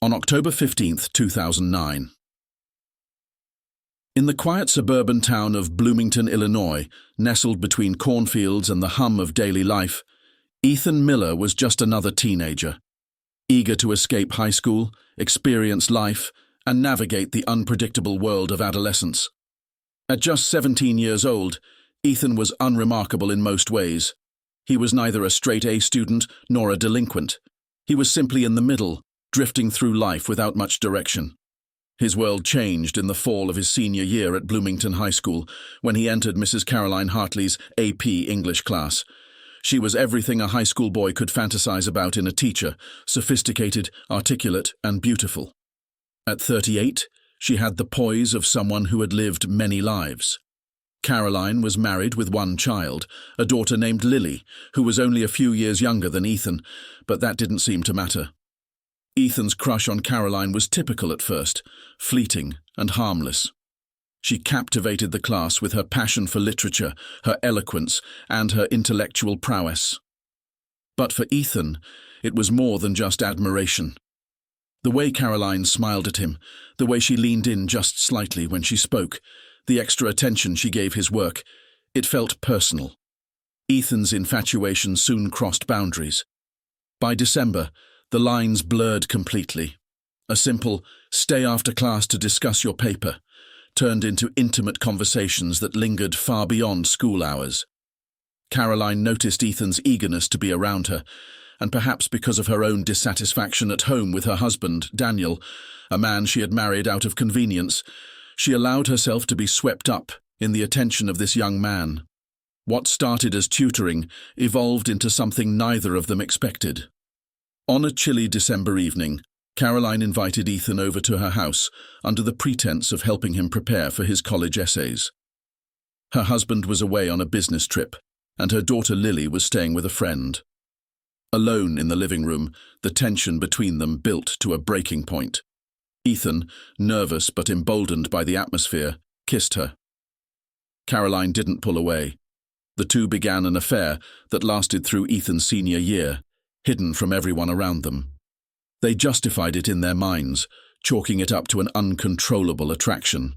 on October 15th, 2009. In the quiet suburban town of Bloomington, Illinois, nestled between cornfields and the hum of daily life, Ethan Miller was just another teenager, eager to escape high school, experience life, and navigate the unpredictable world of adolescence. At just 17 years old, Ethan was unremarkable in most ways. He was neither a straight-A student nor a delinquent. He was simply in the middle, drifting through life without much direction. His world changed in the fall of his senior year at Bloomington High School when he entered Mrs. Caroline Hartley's AP English class. She was everything a high school boy could fantasize about in a teacher, sophisticated, articulate, and beautiful. At 38, she had the poise of someone who had lived many lives. Caroline was married with one child, a daughter named Lily, who was only a few years younger than Ethan, but that didn't seem to matter. Ethan's crush on Caroline was typical at first, fleeting and harmless. She captivated the class with her passion for literature, her eloquence, and her intellectual prowess. But for Ethan, it was more than just admiration. The way Caroline smiled at him, the way she leaned in just slightly when she spoke, the extra attention she gave his work, it felt personal. Ethan's infatuation soon crossed boundaries. By December, the lines blurred completely. A simple, "stay after class to discuss your paper," turned into intimate conversations that lingered far beyond school hours. Caroline noticed Ethan's eagerness to be around her, and perhaps because of her own dissatisfaction at home with her husband, Daniel, a man she had married out of convenience, she allowed herself to be swept up in the attention of this young man. What started as tutoring evolved into something neither of them expected. On a chilly December evening, Caroline invited Ethan over to her house under the pretense of helping him prepare for his college essays. Her husband was away on a business trip, and her daughter Lily was staying with a friend. Alone in the living room, the tension between them built to a breaking point. Ethan, nervous but emboldened by the atmosphere, kissed her. Caroline didn't pull away. The two began an affair that lasted through Ethan's senior year, hidden from everyone around them. They justified it in their minds, chalking it up to an uncontrollable attraction.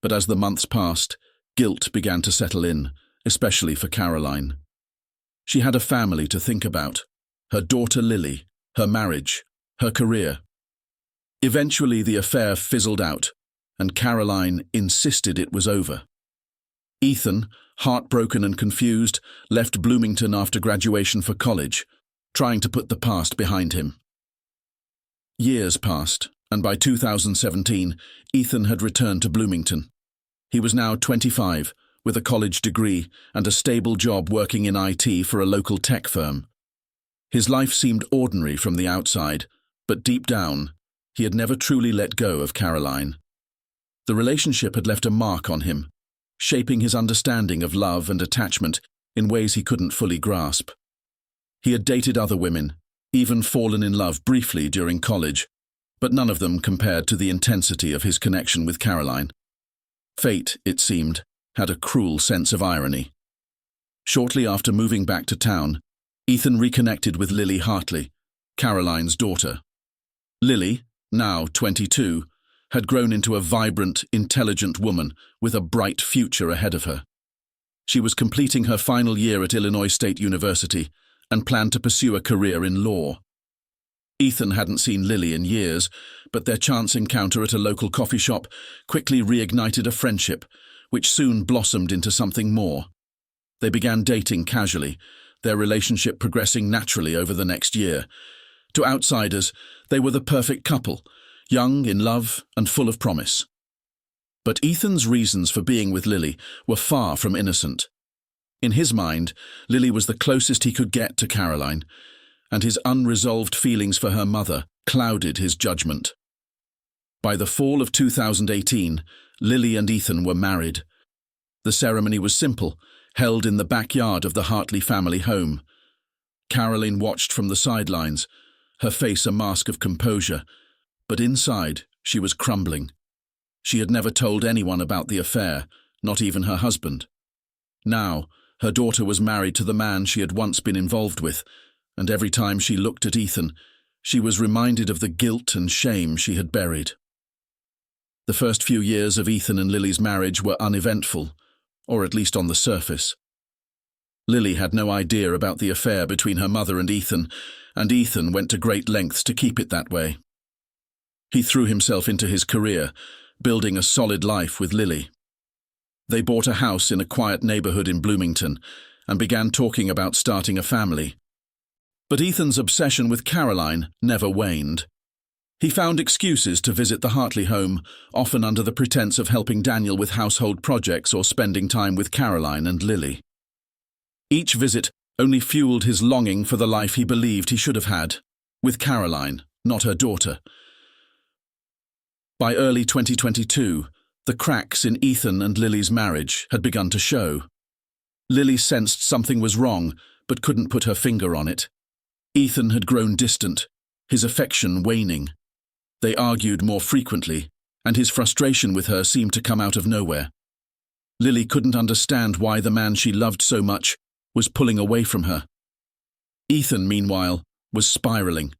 But as the months passed, guilt began to settle in, especially for Caroline. She had a family to think about, her daughter Lily, her marriage, her career. Eventually the affair fizzled out, and Caroline insisted it was over. Ethan, heartbroken and confused, left Bloomington after graduation for college, trying to put the past behind him. Years passed, and by 2017, Ethan had returned to Bloomington. He was now 25, with a college degree and a stable job working in IT for a local tech firm. His life seemed ordinary from the outside, but deep down, he had never truly let go of Caroline. The relationship had left a mark on him, shaping his understanding of love and attachment in ways he couldn't fully grasp. He had dated other women, even fallen in love briefly during college, but none of them compared to the intensity of his connection with Caroline. Fate, it seemed, had a cruel sense of irony. Shortly after moving back to town, Ethan reconnected with Lily Hartley, Caroline's daughter. Lily, now 22, had grown into a vibrant, intelligent woman with a bright future ahead of her. She was completing her final year at Illinois State University and planned to pursue a career in law. Ethan hadn't seen Lily in years, but their chance encounter at a local coffee shop quickly reignited a friendship, which soon blossomed into something more. They began dating casually, their relationship progressing naturally over the next year. To outsiders, they were the perfect couple, young, in love, and full of promise. But Ethan's reasons for being with Lily were far from innocent. In his mind, Lily was the closest he could get to Caroline, and his unresolved feelings for her mother clouded his judgment. By the fall of 2018, Lily and Ethan were married. The ceremony was simple, held in the backyard of the Hartley family home. Caroline watched from the sidelines, her face a mask of composure, but inside she was crumbling. She had never told anyone about the affair, not even her husband. Now, her daughter was married to the man she had once been involved with, and every time she looked at Ethan, she was reminded of the guilt and shame she had buried. The first few years of Ethan and Lily's marriage were uneventful, or at least on the surface. Lily had no idea about the affair between her mother and Ethan went to great lengths to keep it that way. He threw himself into his career, building a solid life with Lily. They bought a house in a quiet neighborhood in Bloomington and began talking about starting a family. But Ethan's obsession with Caroline never waned. He found excuses to visit the Hartley home, often under the pretense of helping Daniel with household projects or spending time with Caroline and Lily. Each visit only fueled his longing for the life he believed he should have had, with Caroline, not her daughter. By early 2022, the cracks in Ethan and Lily's marriage had begun to show. Lily sensed something was wrong, but couldn't put her finger on it. Ethan had grown distant, his affection waning. They argued more frequently, and his frustration with her seemed to come out of nowhere. Lily couldn't understand why the man she loved so much was pulling away from her. Ethan, meanwhile, was spiraling.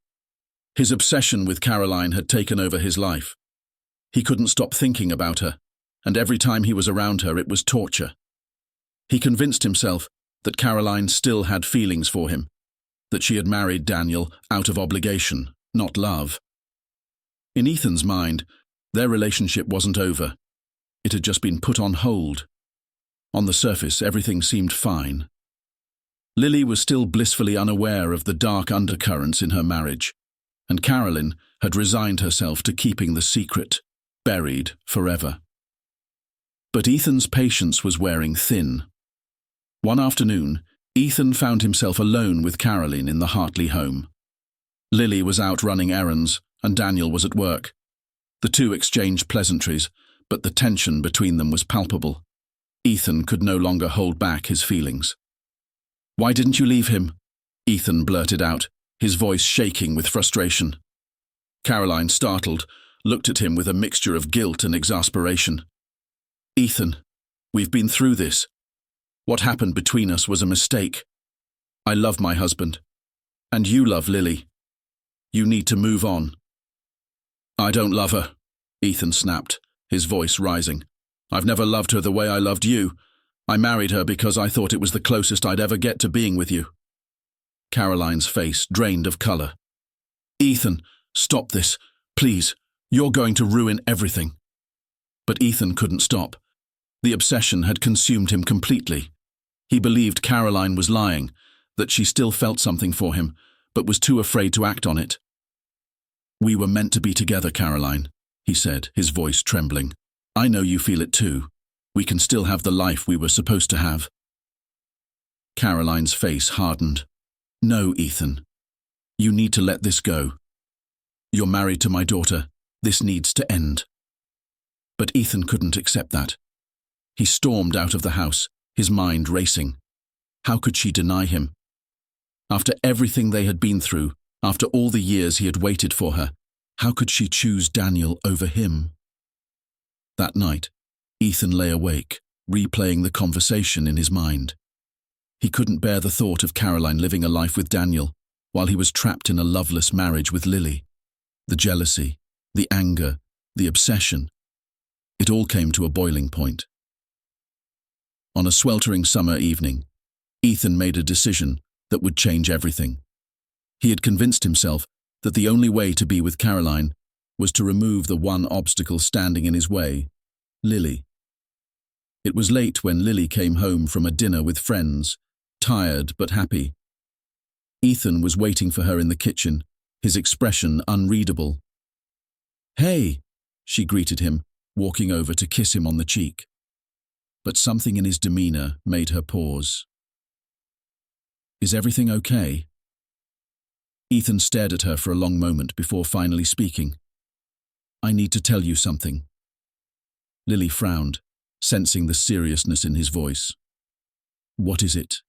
His obsession with Caroline had taken over his life. He couldn't stop thinking about her, and every time he was around her it was torture. He convinced himself that Caroline still had feelings for him, that she had married Daniel out of obligation, not love. In Ethan's mind, their relationship wasn't over. It had just been put on hold. On the surface, everything seemed fine. Lily was still blissfully unaware of the dark undercurrents in her marriage, and Caroline had resigned herself to keeping the secret, buried forever. But Ethan's patience was wearing thin. One afternoon, Ethan found himself alone with Caroline in the Hartley home. Lily was out running errands, and Daniel was at work. The two exchanged pleasantries, but the tension between them was palpable. Ethan could no longer hold back his feelings. "Why didn't you leave him?" Ethan blurted out, his voice shaking with frustration. Caroline, startled, looked at him with a mixture of guilt and exasperation. "Ethan, we've been through this. What happened between us was a mistake. I love my husband, and you love Lily. You need to move on." "I don't love her," Ethan snapped, his voice rising. "I've never loved her the way I loved you. I married her because I thought it was the closest I'd ever get to being with you." Caroline's face drained of color. "Ethan, stop this, please. You're going to ruin everything." But Ethan couldn't stop. The obsession had consumed him completely. He believed Caroline was lying, that she still felt something for him, but was too afraid to act on it. "We were meant to be together, Caroline," he said, his voice trembling. "I know you feel it too. We can still have the life we were supposed to have." Caroline's face hardened. "No, Ethan. You need to let this go. You're married to my daughter. This needs to end." But Ethan couldn't accept that. He stormed out of the house, his mind racing. How could she deny him? After everything they had been through, after all the years he had waited for her, how could she choose Daniel over him? That night, Ethan lay awake, replaying the conversation in his mind. He couldn't bear the thought of Caroline living a life with Daniel, while he was trapped in a loveless marriage with Lily. The jealousy, the anger, the obsession. It all came to a boiling point. On a sweltering summer evening, Ethan made a decision that would change everything. He had convinced himself that the only way to be with Caroline was to remove the one obstacle standing in his way, Lily. It was late when Lily came home from a dinner with friends, tired but happy. Ethan was waiting for her in the kitchen, his expression unreadable. "Hey," she greeted him, walking over to kiss him on the cheek. But something in his demeanor made her pause. "Is everything okay?" Ethan stared at her for a long moment before finally speaking. "I need to tell you something." Lily frowned, sensing the seriousness in his voice. "What is it?"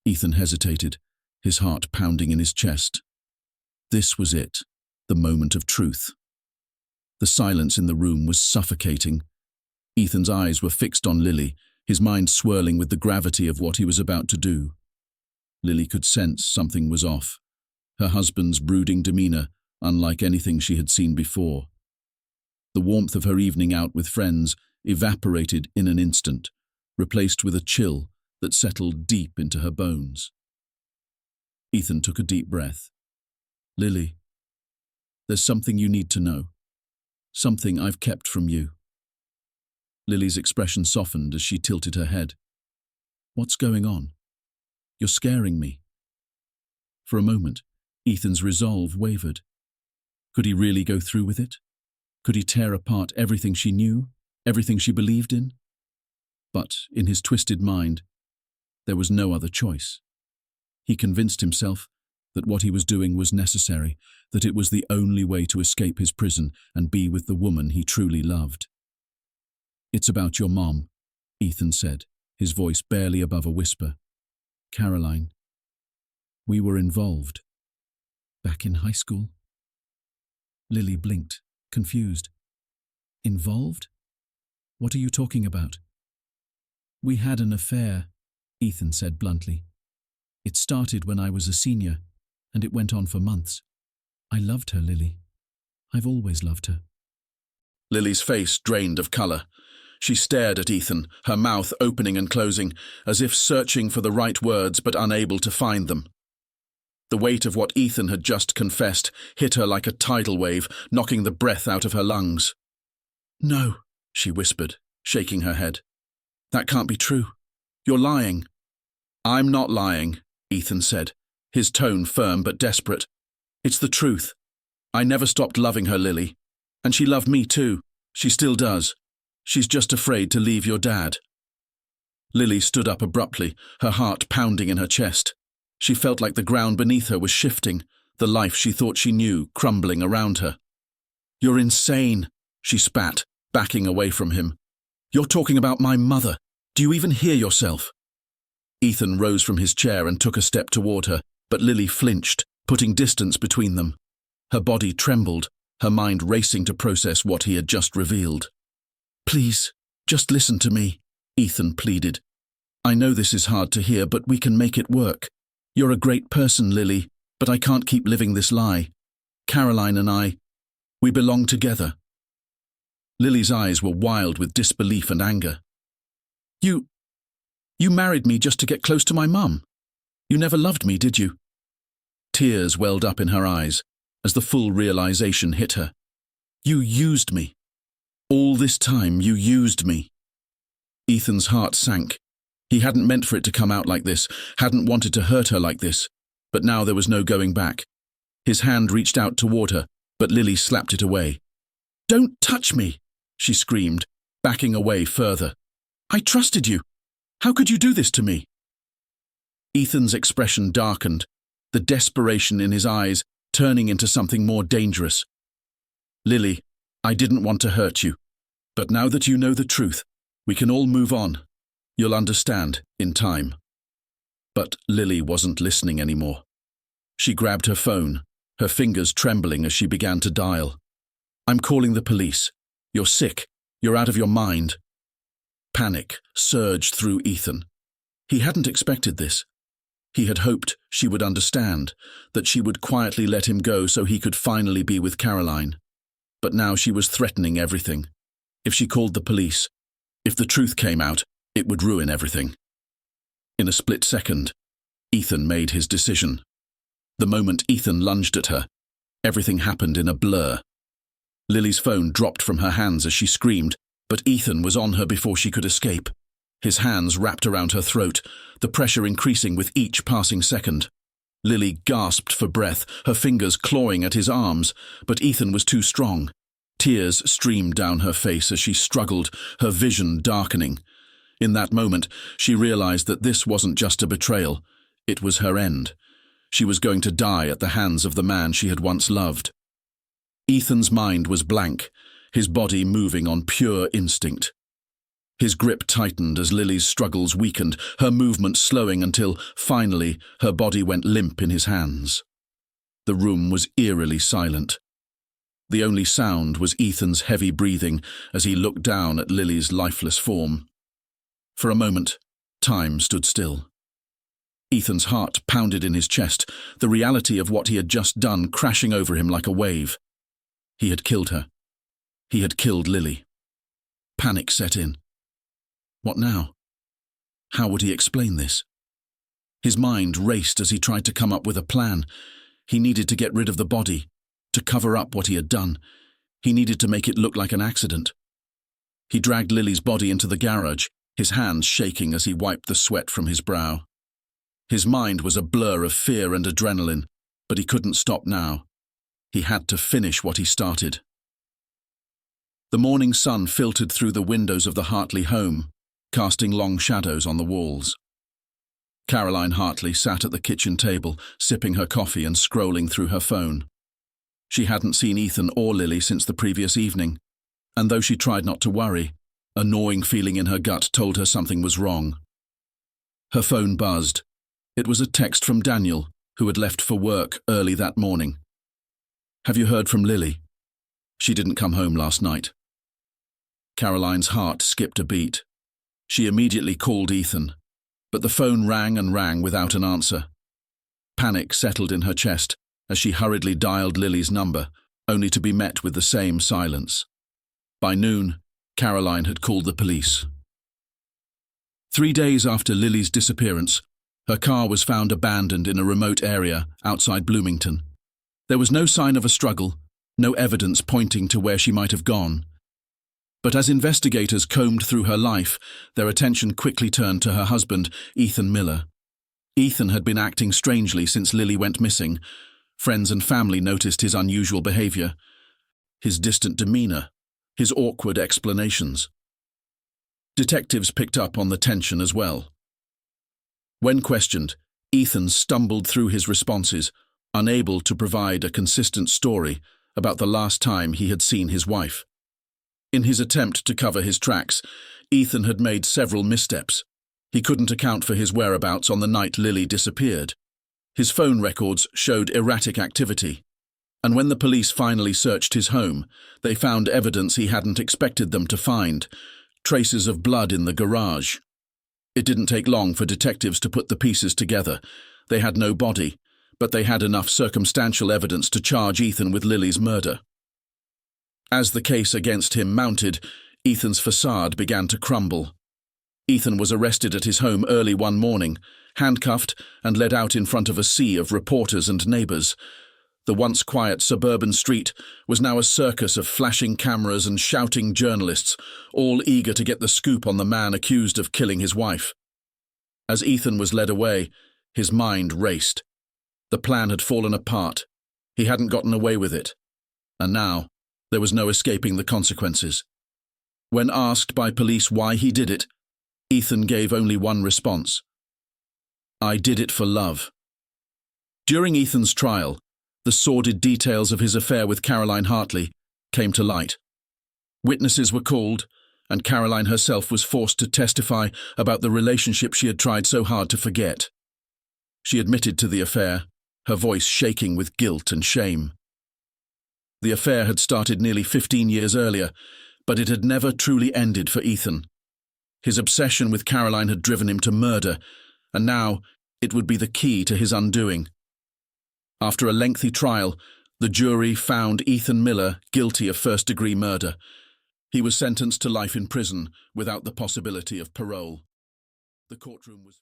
Ethan hesitated, his heart pounding in his chest. This was it, the moment of truth. The silence in the room was suffocating. Ethan's eyes were fixed on Lily, his mind swirling with the gravity of what he was about to do. Lily could sense something was off. her husband's brooding demeanour unlike anything she had seen before. The warmth of her evening out with friends evaporated in an instant, replaced with a chill that settled deep into her bones. Ethan took a deep breath. "Lily, there's something you need to know. Something I've kept from you." Lily's expression softened as she tilted her head. "What's going on? You're scaring me." For a moment, Ethan's resolve wavered. Could he really go through with it? Could he tear apart everything she knew, everything she believed in? But in his twisted mind, there was no other choice. He convinced himself that what he was doing was necessary, that it was the only way to escape his prison and be with the woman he truly loved. "It's about your mom," Ethan said, his voice barely above a whisper. "Caroline. We were involved." "Back in high school?" Lily blinked, confused. "Involved? What are you talking about?" "We had an affair," Ethan said bluntly. "It started when I was a senior, and it went on for months. I loved her, Lily. I've always loved her." Lily's face drained of colour. She stared at Ethan, her mouth opening and closing, as if searching for the right words but unable to find them. The weight of what Ethan had just confessed hit her like a tidal wave, knocking the breath out of her lungs. "No," she whispered, shaking her head. "That can't be true. You're lying." "I'm not lying," Ethan said, his tone firm but desperate. "It's the truth. I never stopped loving her, Lily. And she loved me too. She still does. She's just afraid to leave your dad." Lily stood up abruptly, her heart pounding in her chest. She felt like the ground beneath her was shifting, the life she thought she knew crumbling around her. "You're insane," she spat, backing away from him. "You're talking about my mother. Do you even hear yourself?" Ethan rose from his chair and took a step toward her, but Lily flinched, putting distance between them. Her body trembled, her mind racing to process what he had just revealed. "Please, just listen to me," Ethan pleaded. "I know this is hard to hear, but we can make it work. You're a great person, Lily, but I can't keep living this lie. Caroline and I, we belong together." Lily's eyes were wild with disbelief and anger. You married me just to get close to my mum. You never loved me, did you?" Tears welled up in her eyes as the full realization hit her. "You used me. All this time you used me." Ethan's heart sank. He hadn't meant for it to come out like this, hadn't wanted to hurt her like this, but now there was no going back. His hand reached out toward her, but Lily slapped it away. "Don't touch me," she screamed, backing away further. "I trusted you. How could you do this to me?" Ethan's expression darkened, the desperation in his eyes turning into something more dangerous. "Lily, I didn't want to hurt you, but now that you know the truth, we can all move on. You'll understand, in time." But Lily wasn't listening anymore. She grabbed her phone, her fingers trembling as she began to dial. "I'm calling the police. You're sick. You're out of your mind." Panic surged through Ethan. He hadn't expected this. He had hoped she would understand, that she would quietly let him go so he could finally be with Caroline. But now she was threatening everything. If she called the police, if the truth came out, it would ruin everything. In a split second, Ethan made his decision. The moment Ethan lunged at her, everything happened in a blur. Lily's phone dropped from her hands as she screamed, but Ethan was on her before she could escape. His hands wrapped around her throat, the pressure increasing with each passing second. Lily gasped for breath, her fingers clawing at his arms, but Ethan was too strong. Tears streamed down her face as she struggled, her vision darkening. In that moment, she realized that this wasn't just a betrayal. It was her end. She was going to die at the hands of the man she had once loved. Ethan's mind was blank, his body moving on pure instinct. His grip tightened as Lily's struggles weakened, her movement slowing until, finally, her body went limp in his hands. The room was eerily silent. The only sound was Ethan's heavy breathing as he looked down at Lily's lifeless form. For a moment, time stood still. Ethan's heart pounded in his chest, the reality of what he had just done crashing over him like a wave. He had killed her. He had killed Lily. Panic set in. What now? How would he explain this? His mind raced as he tried to come up with a plan. He needed to get rid of the body, to cover up what he had done. He needed to make it look like an accident. He dragged Lily's body into the garage, his hands shaking as he wiped the sweat from his brow. His mind was a blur of fear and adrenaline, but he couldn't stop now. He had to finish what he started. The morning sun filtered through the windows of the Hartley home, casting long shadows on the walls. Caroline Hartley sat at the kitchen table, sipping her coffee and scrolling through her phone. She hadn't seen Ethan or Lily since the previous evening, and though she tried not to worry, a gnawing feeling in her gut told her something was wrong. Her phone buzzed. It was a text from Daniel, who had left for work early that morning. "Have you heard from Lily? She didn't come home last night." Caroline's heart skipped a beat. She immediately called Ethan, but the phone rang and rang without an answer. Panic settled in her chest as she hurriedly dialed Lily's number, only to be met with the same silence. By noon, Caroline had called the police. 3 days after Lily's disappearance, her car was found abandoned in a remote area outside Bloomington. There was no sign of a struggle, no evidence pointing to where she might have gone. But as investigators combed through her life, their attention quickly turned to her husband, Ethan Miller. Ethan had been acting strangely since Lily went missing. Friends and family noticed his unusual behavior, his distant demeanor, his awkward explanations. Detectives picked up on the tension as well. When questioned, Ethan stumbled through his responses, unable to provide a consistent story about the last time he had seen his wife. In his attempt to cover his tracks, Ethan had made several missteps. He couldn't account for his whereabouts on the night Lily disappeared. His phone records showed erratic activity, and when the police finally searched his home, they found evidence he hadn't expected them to find: traces of blood in the garage. It didn't take long for detectives to put the pieces together. They had no body, but they had enough circumstantial evidence to charge Ethan with Lily's murder. As the case against him mounted, Ethan's facade began to crumble. Ethan was arrested at his home early one morning, handcuffed and led out in front of a sea of reporters and neighbors. The once quiet suburban street was now a circus of flashing cameras and shouting journalists, all eager to get the scoop on the man accused of killing his wife. As Ethan was led away, his mind raced. The plan had fallen apart. He hadn't gotten away with it. And now, there was no escaping the consequences. When asked by police why he did it, Ethan gave only one response: "I did it for love." During Ethan's trial, the sordid details of his affair with Caroline Hartley came to light. Witnesses were called, and Caroline herself was forced to testify about the relationship she had tried so hard to forget. She admitted to the affair, her voice shaking with guilt and shame. The affair had started nearly 15 years earlier, but it had never truly ended for Ethan. His obsession with Caroline had driven him to murder, and now it would be the key to his undoing. After a lengthy trial, the jury found Ethan Miller guilty of first-degree murder. He was sentenced to life in prison without the possibility of parole. The courtroom was